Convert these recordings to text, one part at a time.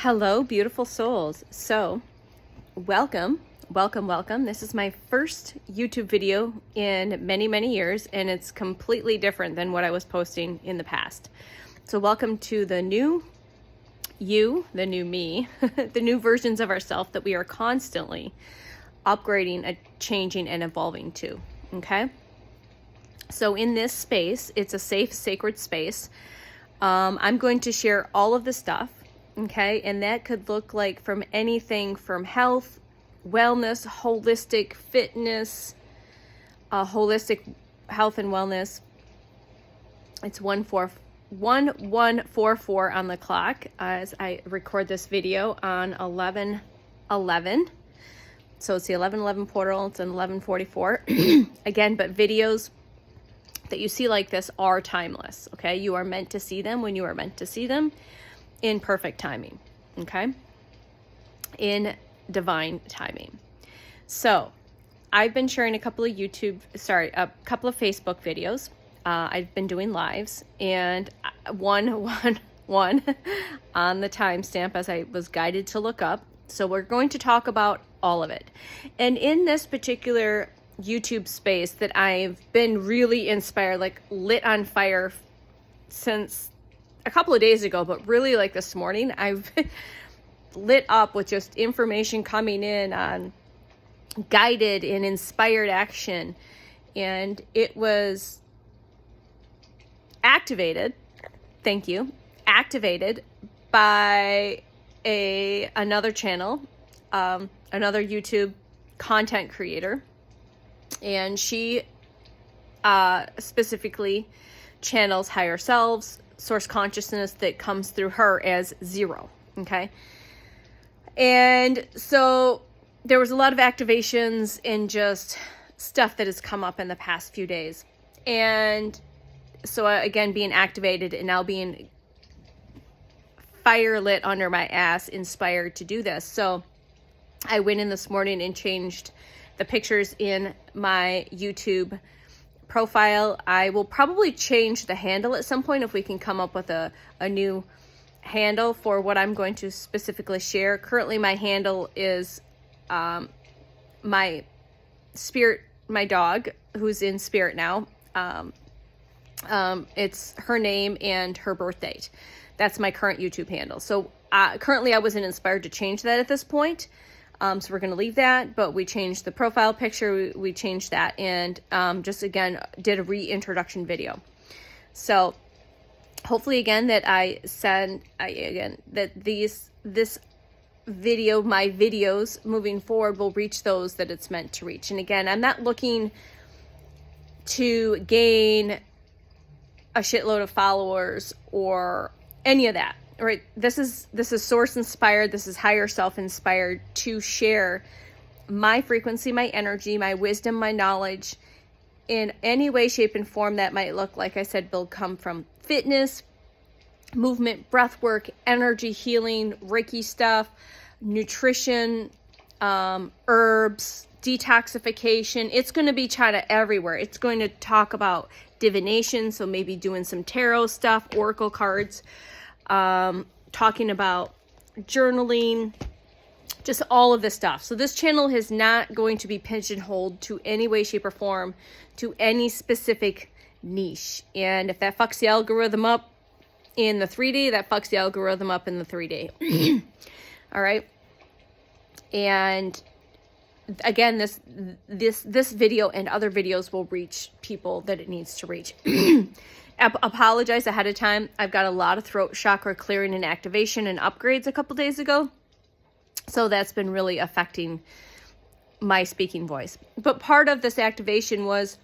Hello, beautiful souls. So, welcome. This is my first YouTube video in many, many years, and it's completely different than what I was posting in the past. So, welcome to the new you, the new me, the new versions of ourselves that we are constantly upgrading, changing, and evolving to. Okay? So, in this space, it's a safe, sacred space. I'm going to share all of the stuff. Okay, and that could look like from anything from health, wellness, holistic fitness, holistic health and wellness. It's 1144 on the clock as I record this video on 11/11. So it's the 11/11 portal. It's an 1144 again, but videos that you see like this are timeless. Okay, you are meant to see them when you are meant to see them. In perfect timing, okay? In divine timing. So, I've been sharing a couple of Facebook videos. I've been doing lives, and one on the timestamp as I was guided to look up. So we're going to talk about all of it. And in this particular YouTube space that I've been really inspired, like lit on fire since a couple of days ago, but really like this morning, I've lit up with just information coming in on guided and inspired action. And it was activated, thank you, activated by another channel, another YouTube content creator. And she specifically channels higher selves, source consciousness that comes through her as zero. Okay. And so there was a lot of activations and just stuff that has come up in the past few days. And so again, being activated and now being fire lit under my ass, inspired to do this. So I went in this morning and changed the pictures in my YouTube profile. I will probably change the handle at some point if we can come up with a new handle for what I'm going to specifically share. Currently, my handle is my spirit, my dog, who's in spirit now. It's her name and her birth date. That's my current YouTube handle. So currently, I wasn't inspired to change that at this point. So we're going to leave that, but we changed the profile picture. We changed that and just again did a reintroduction video. So hopefully again that this video, my videos moving forward will reach those that it's meant to reach. And again, I'm not looking to gain a shitload of followers or any of that. Right, this is source inspired, this is higher self inspired to share my frequency, my energy, my wisdom, my knowledge in any way, shape, and form that might look. Like I said, will come from fitness, movement, breath work, energy healing, Reiki stuff, nutrition, herbs, detoxification. It's going to be China everywhere. It's going to talk about divination, so maybe doing some tarot stuff, oracle cards, talking about journaling, just all of this stuff. So this channel is not going to be pigeonholed to any way, shape, or form to any specific niche. And if that fucks the algorithm up in the 3D, that fucks the algorithm up in the 3D. All right. And again, this video and other videos will reach people that it needs to reach. Apologize ahead of time. I've got a lot of throat chakra clearing and activation and upgrades a couple days ago. So that's been really affecting my speaking voice. But part of this activation was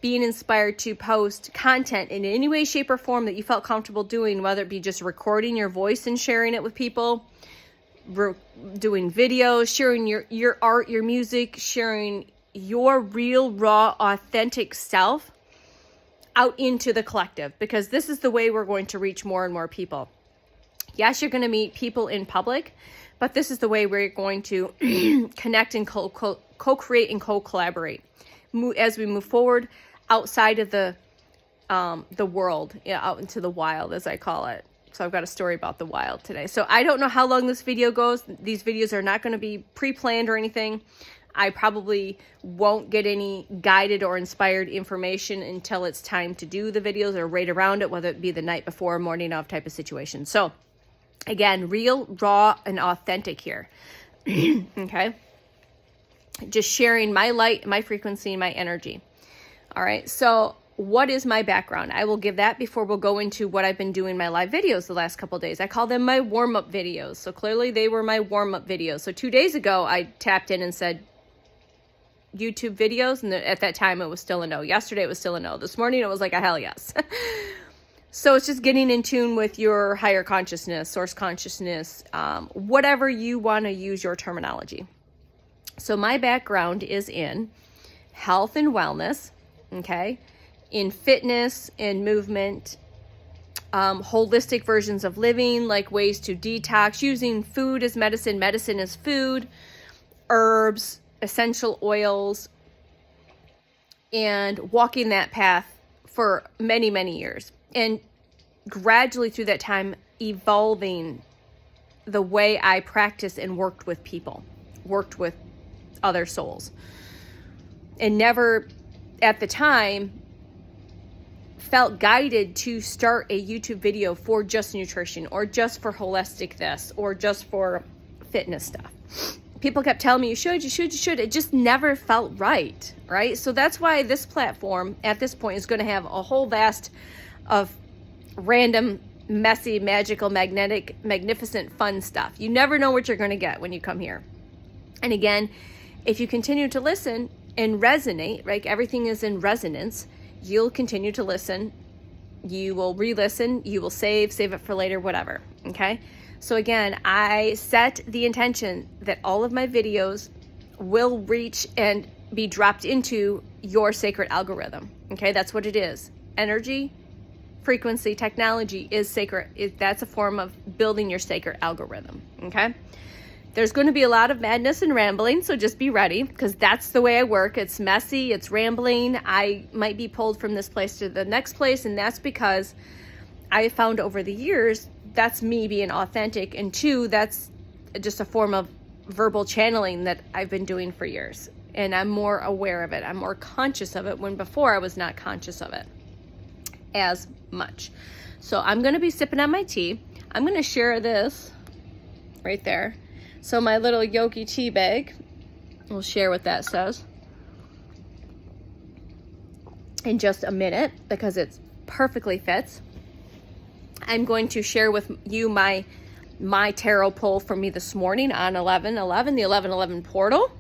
being inspired to post content in any way, shape, or form that you felt comfortable doing, whether it be just recording your voice and sharing it with people, doing videos, sharing your art, your music, sharing your real, raw, authentic self out into the collective, because this is the way we're going to reach more and more people. Yes, you're going to meet people in public, but this is the way we're going to connect and co-create and co-collaborate as we move forward outside of the world, out into the wild, as I call it. So I've got a story about the wild today. So I don't know how long this video goes. These videos are not going to be pre-planned or anything. I probably won't get any guided or inspired information until it's time to do the videos or right around it, whether it be the night before or morning of type of situation. So again, real, raw, and authentic here. Okay? Just sharing my light, my frequency, my energy. All right, so what is my background? I will give that before we'll go into what I've been doing my live videos the last couple of days. I call them my warm-up videos. So clearly they were my warm-up videos. So 2 days ago, I tapped in and said, YouTube videos, and at that time it was still a no. Yesterday it was still a no. This morning it was like a hell yes. So it's just getting in tune with your higher consciousness, source consciousness, whatever you want to use your terminology. So my background is in health and wellness, okay? In fitness and movement, holistic versions of living, like ways to detox, using food as medicine, medicine as food, herbs, essential oils, and walking that path for many, many years. And gradually through that time, evolving the way I practiced and worked with people, worked with other souls. And never at the time felt guided to start a YouTube video for just nutrition or just for holistic this or just for fitness stuff. People kept telling me, you should. It just never felt right, right? So that's why this platform at this point is going to have a whole vast of random, messy, magical, magnetic, magnificent, fun stuff. You never know what you're going to get when you come here. And again, if you continue to listen and resonate, right? Everything is in resonance. You'll continue to listen. You will re-listen. You will save it for later, whatever. Okay? So again, I set the intention that all of my videos will reach and be dropped into your sacred algorithm. Okay? That's what it is. Energy, frequency, technology is sacred. That's a form of building your sacred algorithm. Okay? There's going to be a lot of madness and rambling, so just be ready, because that's the way I work. It's messy, it's rambling. I might be pulled from this place to the next place, and that's because I found over the years that's me being authentic, and two, that's just a form of verbal channeling that I've been doing for years, and I'm more aware of it. I'm more conscious of it, when before I was not conscious of it as much. So I'm going to be sipping on my tea. I'm going to share this right there. So my little Yogi tea bag, we'll share what that says in just a minute because it perfectly fits. I'm going to share with you my tarot pull for me this morning on 11/11, the 11/11 portal.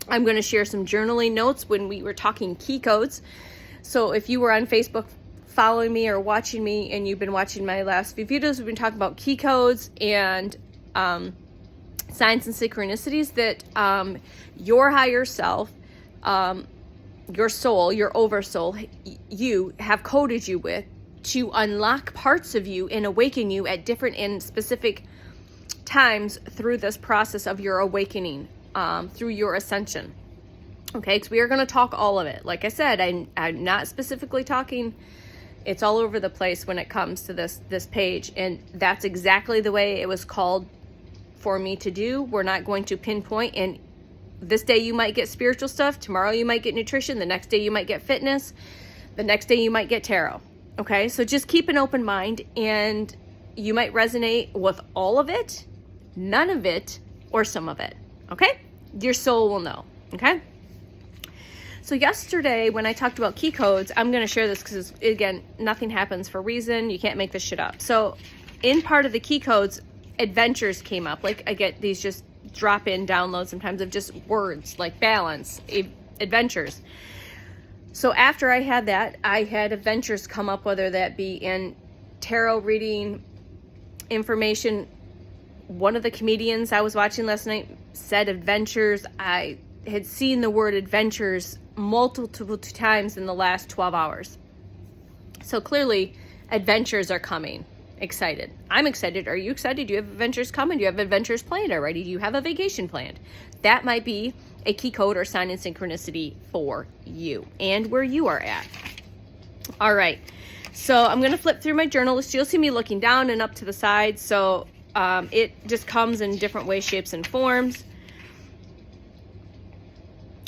I'm going to share some journaling notes when we were talking key codes. So if you were on Facebook following me or watching me and you've been watching my last few videos, we've been talking about key codes and signs and synchronicities that your higher self, your soul, your oversoul, you have coded you with to unlock parts of you and awaken you at different and specific times through this process of your awakening, through your ascension. Okay, because we are going to talk all of it. Like I said, I'm not specifically talking. It's all over the place when it comes to this page, and that's exactly the way it was called for me to do. We're not going to pinpoint, and this day you might get spiritual stuff, tomorrow you might get nutrition, the next day you might get fitness, the next day you might get tarot. Okay, so just keep an open mind, and you might resonate with all of it, none of it, or some of it. Okay, your soul will know. Okay, so yesterday when I talked about key codes, I'm going to share this because, again, nothing happens for a reason. You can't make this shit up. So in part of the key codes, adventures came up. Like I get these just drop-in downloads sometimes of just words like balance, adventures. So after I had that, I had adventures come up, whether that be in tarot reading, information. One of the comedians I was watching last night said adventures. I had seen the word adventures multiple times in the last 12 hours. So clearly adventures are coming. Excited. I'm excited. Are you excited? Do you have adventures coming? Do you have adventures planned already? Do you have a vacation planned? That might be a key code or sign and synchronicity for you and where you are at. All right. So I'm going to flip through my journal. You'll see me looking down and up to the side. So it just comes in different ways, shapes, and forms.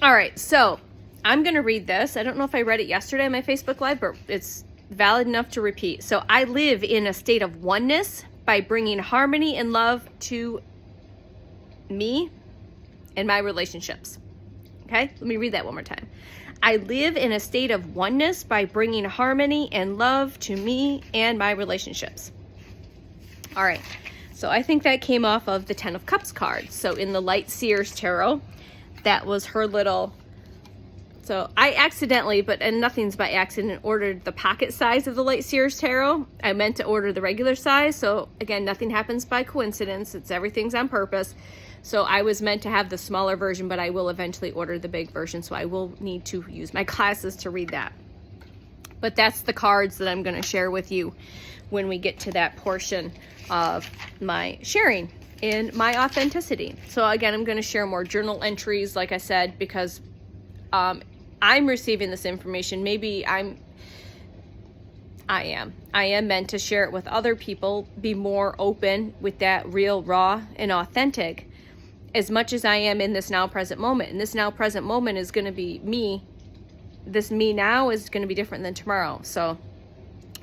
All right, so I'm going to read this. I don't know if I read it yesterday on my Facebook Live, but it's valid enough to repeat. So I live in a state of oneness by bringing harmony and love to me and my relationships. Okay, let me read that one more time. I live in a state of oneness by bringing harmony and love to me and my relationships. All right, so I think that came off of the 10 of Cups card. So in the Light Seers Tarot, that was her little, so I accidentally, and nothing's by accident, ordered the pocket size of the Light Seers Tarot. I meant to order the regular size. So again, nothing happens by coincidence. Everything's on purpose. So I was meant to have the smaller version, but I will eventually order the big version. So I will need to use my classes to read that. But that's the cards that I'm going to share with you when we get to that portion of my sharing in my authenticity. So again, I'm going to share more journal entries, like I said, because I'm receiving this information. Maybe I am meant to share it with other people, be more open with that real, raw, and authentic as much as I am in this now present moment. And this now present moment is going to be me. This me now is going to be different than tomorrow. So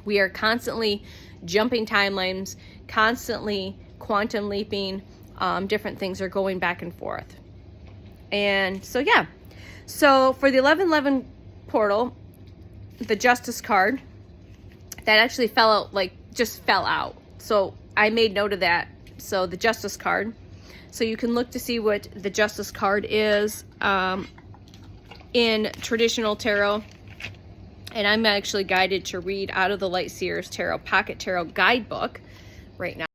we are constantly jumping timelines, constantly quantum leaping. Different things are going back and forth. And so, yeah. So for the 1111 portal, the Justice card, that actually fell out, just fell out. So I made note of that. So the Justice card. So you can look to see what the Justice card is in traditional tarot. And I'm actually guided to read out of the Light Seers Tarot Pocket Tarot Guidebook right now.